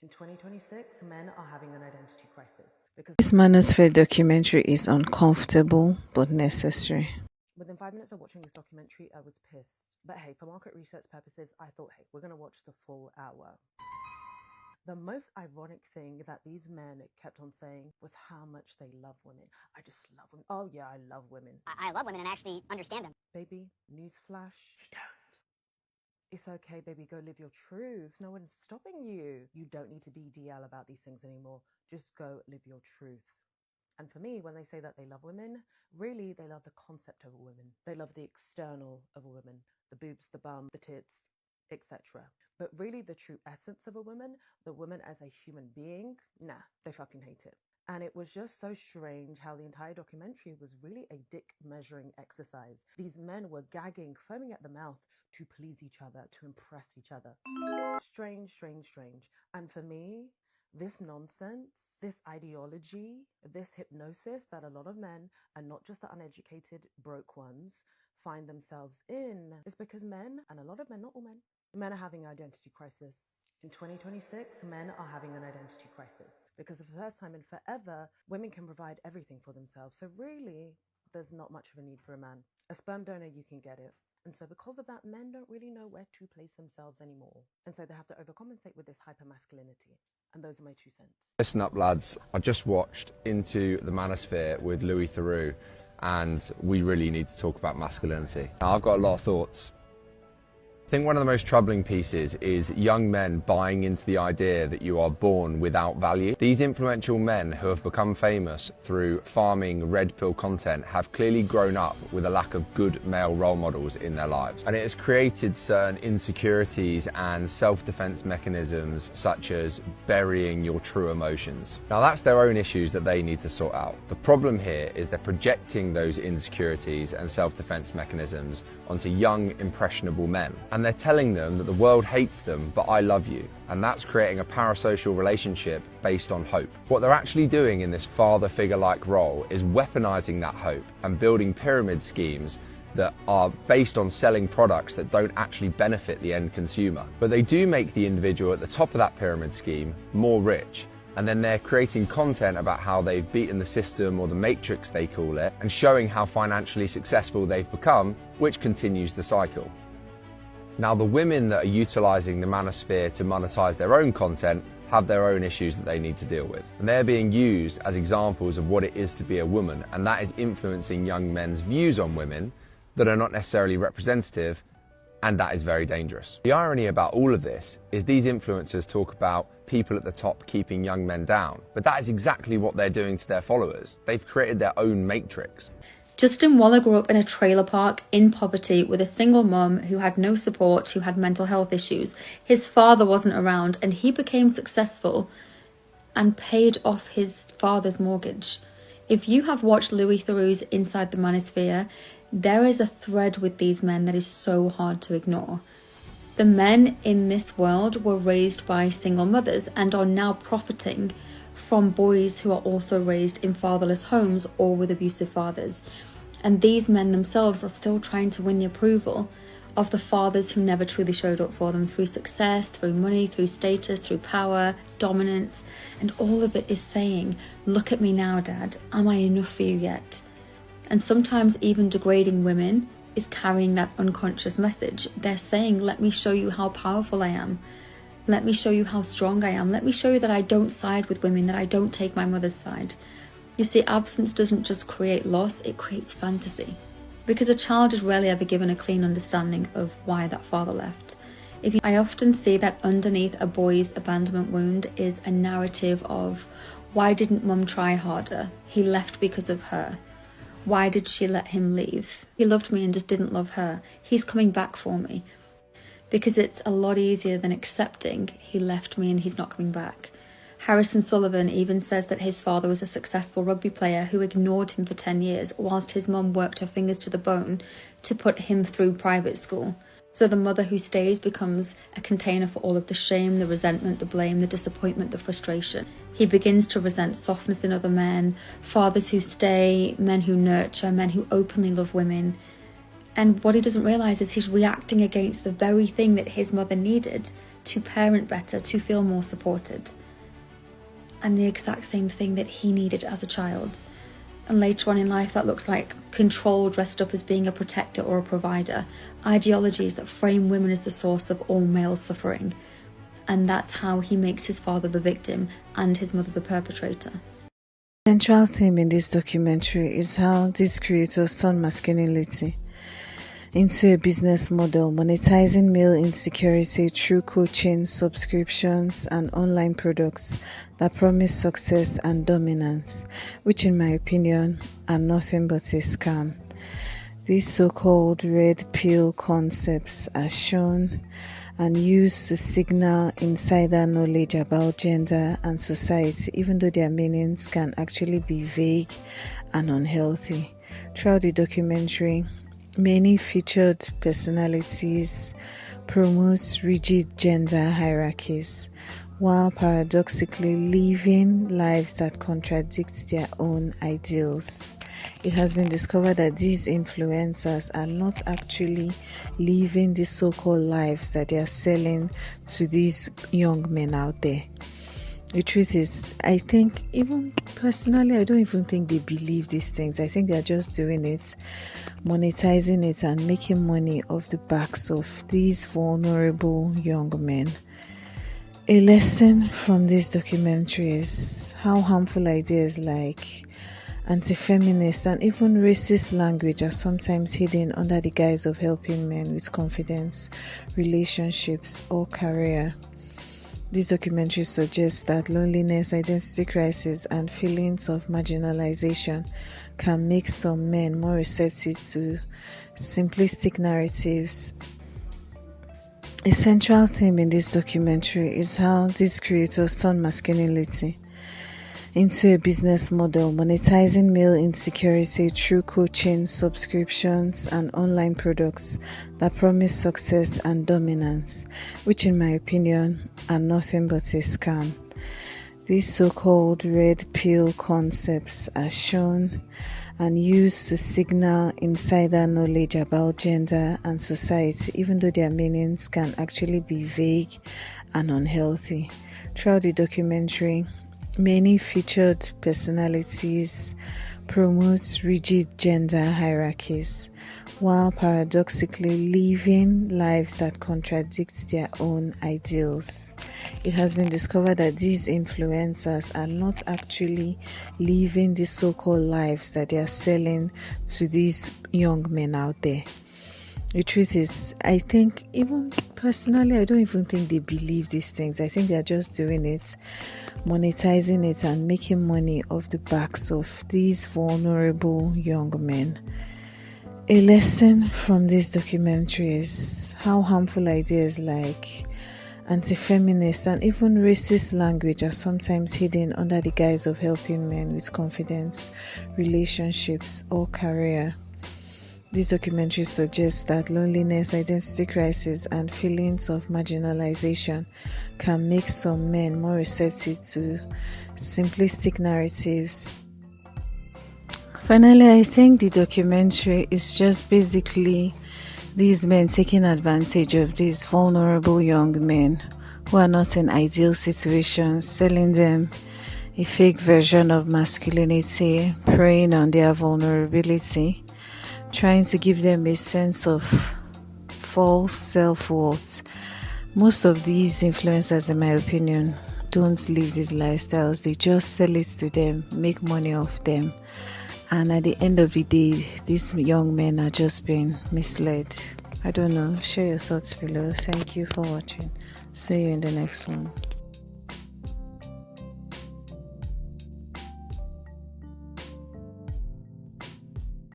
In 2026, men are having an identity crisis because This Manosphere documentary is uncomfortable but necessary. within 5 minutes of watching this documentary, I was pissed. But hey, for market research purposes, I thought, hey, we're going to watch the full hour. The most ironic thing that these men kept on saying was how much they love women. I just love women. Oh yeah, I love women. I love women and actually understand them. Baby, newsflash, you don't. It's okay, baby, go live your truths. No one's stopping you. You don't need to be DL about these things anymore. Just go live your truth. And for me, when they say that they love women, really, they love the concept of a woman. They love the external of a woman, the boobs, the bum, the tits, etc. But really, the true essence of a woman, the woman as a human being, nah, they fucking hate it. And it was just so strange how the entire documentary was really a dick measuring exercise. These men were gagging, foaming at the mouth to please each other, to impress each other. Strange, strange, strange. And for me, this nonsense, this ideology, this hypnosis that a lot of men, and not just the uneducated, broke ones, find themselves in is because men, and a lot of men, not all men are having an identity crisis. In 2026, men are having an identity crisis because for the first time in forever, women can provide everything for themselves. So really, there's not much of a need for a man. A sperm donor, you can get it. And so because of that, men don't really know where to place themselves anymore. And so they have to overcompensate with this hypermasculinity. And those are my 2 cents. Listen up, lads. I just watched Into the Manosphere with Louis Theroux, and we really need to talk about masculinity. Now, I've got a lot of thoughts. I think one of the most troubling pieces is young men buying into the idea that you are born without value. These influential men who have become famous through farming red pill content have clearly grown up with a lack of good male role models in their lives. And it has created certain insecurities and self-defense mechanisms such as burying your true emotions. Now that's their own issues that they need to sort out. The problem here is they're projecting those insecurities and self-defense mechanisms onto young, impressionable men. And they're telling them that the world hates them, but I love you. And that's creating a parasocial relationship based on hope. What they're actually doing in this father figure-like role is weaponizing that hope and building pyramid schemes that are based on selling products that don't actually benefit the end consumer. But they do make the individual at the top of that pyramid scheme more rich. And then they're creating content about how they've beaten the system, or the matrix they call it, and showing how financially successful they've become, which continues the cycle. Now, the women that are utilizing the Manosphere to monetize their own content have their own issues that they need to deal with. And they're being used as examples of what it is to be a woman, and that is influencing young men's views on women that are not necessarily representative, and that is very dangerous. The irony about all of this is these influencers talk about people at the top keeping young men down, but that is exactly what they're doing to their followers. They've created their own matrix. Justin Waller grew up in a trailer park in poverty with a single mum who had no support, who had mental health issues. His father wasn't around, and he became successful and paid off his father's mortgage. If you have watched Louis Theroux's Inside the Manosphere, there is a thread with these men that is so hard to ignore. The men in this world were raised by single mothers and are now profiting from boys who are also raised in fatherless homes or with abusive fathers. And these men themselves are still trying to win the approval of the fathers who never truly showed up for them through success, through money, through status, through power, dominance. And all of it is saying, look at me now, Dad, am I enough for you yet? And sometimes even degrading women is carrying that unconscious message. They're saying, let me show you how powerful I am. Let me show you how strong I am. Let me show you that I don't side with women, that I don't take my mother's side. You see, absence doesn't just create loss, it creates fantasy. Because a child is rarely ever given a clean understanding of why that father left. I often see that underneath a boy's abandonment wound is a narrative of, why didn't mum try harder? He left because of her. Why did she let him leave? He loved me and just didn't love her. He's coming back for me. Because it's a lot easier than accepting he left me and he's not coming back. Harrison Sullivan even says that his father was a successful rugby player who ignored him for 10 years whilst his mum worked her fingers to the bone to put him through private school. So the mother who stays becomes a container for all of the shame, the resentment, the blame, the disappointment, the frustration. He begins to resent softness in other men, fathers who stay, men who nurture, men who openly love women. And what he doesn't realise is he's reacting against the very thing that his mother needed to parent better, to feel more supported. And the exact same thing that he needed as a child. And later on in life, that looks like control dressed up as being a protector or a provider. Ideologies that frame women as the source of all male suffering. And that's how he makes his father the victim and his mother the perpetrator. The central theme in this documentary is how these creators turn masculinity into a business model, monetizing male insecurity through coaching, subscriptions, and online products that promise success and dominance, which in my opinion are nothing but a scam. These so-called red pill concepts are shown and used to signal insider knowledge about gender and society, even though their meanings can actually be vague and unhealthy. Throughout the documentary, many featured personalities promote rigid gender hierarchies, while paradoxically living lives that contradict their own ideals. It has been discovered that these influencers are not actually living the so-called lives that they are selling to these young men out there. The truth is, I think, even personally, I don't even think they believe these things. I think they're just doing it, monetizing it, and making money off the backs of these vulnerable young men. A lesson from this documentary is how harmful ideas like anti-feminist and even racist language are sometimes hidden under the guise of helping men with confidence, relationships, or career. This documentary suggests that loneliness, identity crisis, and feelings of marginalization can make some men more receptive to simplistic narratives. A central theme in this documentary is how these creators turn masculinity into a business model, monetizing male insecurity through coaching, subscriptions, and online products that promise success and dominance, which in my opinion are nothing but a scam. These so-called red pill concepts are shown and used to signal insider knowledge about gender and society, even though their meanings can actually be vague and unhealthy. Throughout the documentary, many featured personalities promote rigid gender hierarchies, while paradoxically living lives that contradict their own ideals. It has been discovered that these influencers are not actually living the so-called lives that they are selling to these young men out there. The truth is, I think, even personally, I don't even think they believe these things. I think they're just doing it, monetizing it, and making money off the backs of these vulnerable young men. A lesson from this documentary is how harmful ideas like anti-feminist and even racist language are sometimes hidden under the guise of helping men with confidence, relationships, or career. This documentary suggests that loneliness, identity crisis, and feelings of marginalization can make some men more receptive to simplistic narratives. Finally, I think the documentary is just basically these men taking advantage of these vulnerable young men who are not in ideal situations, selling them a fake version of masculinity, preying on their vulnerability, trying to give them a sense of false self-worth. Most of these influencers, in my opinion, don't live these lifestyles. They just sell it to them, make money off them. And at the end of the day, these young men are just being misled. I don't know. Share your thoughts below. Thank you for watching. See you in the next one.